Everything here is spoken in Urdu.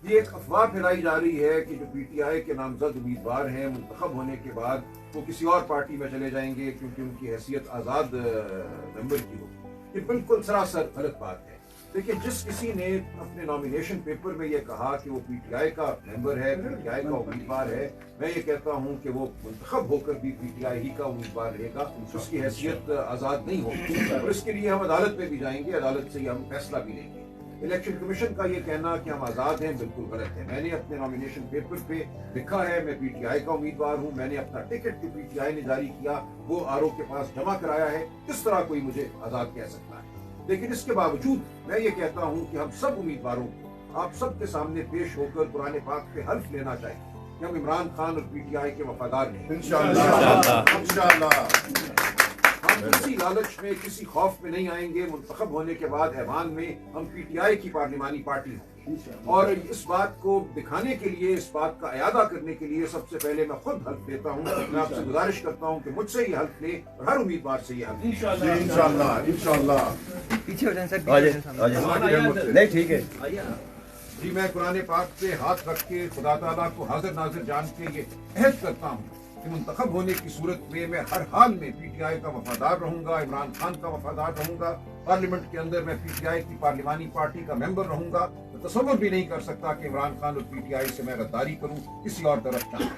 یہ ایک افواہ پھیلائی جا رہی ہے کہ جو پی ٹی آئی کے نامزد امیدوار ہیں منتخب ہونے کے بعد وہ کسی اور پارٹی میں چلے جائیں گے کیونکہ ان کی حیثیت آزاد ممبر کی ہوگی. یہ بالکل سراسر غلط بات ہے. دیکھیے جس کسی نے اپنے نامینیشن پیپر میں یہ کہا کہ وہ پی ٹی آئی کا ممبر ہے, پی ٹی آئی کا امیدوار ہے, میں یہ کہتا ہوں کہ وہ منتخب ہو کر بھی پی ٹی آئی ہی کا امیدوار رہے گا, اس کی حیثیت آزاد نہیں ہوگی. اور اس کے لیے ہم عدالت میں بھی جائیں گے, عدالت سے ہم فیصلہ بھی لیں گے. الیکشن کمیشن کا یہ کہنا کہ ہم آزاد ہیں بالکل غلط ہے. میں نے اپنے نامینیشن پیپر پہ لکھا ہے میں پی ٹی آئی کا امیدوار ہوں. میں نے اپنا ٹکٹ جو پی ٹی آئی نے جاری کیا وہ آر او کے پاس جمع کرایا ہے. کس طرح کوئی مجھے آزاد کہہ سکتا ہے؟ لیکن اس کے باوجود میں یہ کہتا ہوں کہ ہم سب امیدواروں کو آپ سب کے سامنے پیش ہو کر قرآن پاک پہ حلف لینا چاہیے کہ ہم عمران خان اور پی ٹی آئی کے وفادار نہیں. ہم کسی لالچ میں کسی خوف میں نہیں آئیں گے. منتخب ہونے کے بعد ایوان میں ہم پی ٹی آئی کی پارلیمانی پارٹی ہوں گے. اور اس بات کو دکھانے کے لیے, اس بات کا اعادہ کرنے کے لیے سب سے پہلے میں خود حلف لیتا ہوں. میں آپ سے گزارش کرتا ہوں کہ مجھ سے یہ حلف لے اور ہر امیدوار سے یہ حلف لے. انشاءاللہ پیچھے ہو جائیں سر. نہیں ٹھیک ہے جی. میں قرآن پاک پہ ہاتھ رکھ کے خدا تعالیٰ کو حاضر ناظر جان کے یہ عہد کرتا ہوں کہ منتخب ہونے کی صورت میں ہر حال میں پی ٹی آئی کا وفادار رہوں گا, عمران خان کا وفادار رہوں گا. پارلیمنٹ کے اندر میں پی ٹی آئی کی پارلیمانی پارٹی کا ممبر رہوں گا. تصور بھی نہیں کر سکتا کہ عمران خان اور پی ٹی آئی سے میں غداری کروں کسی اور طرف جاؤں.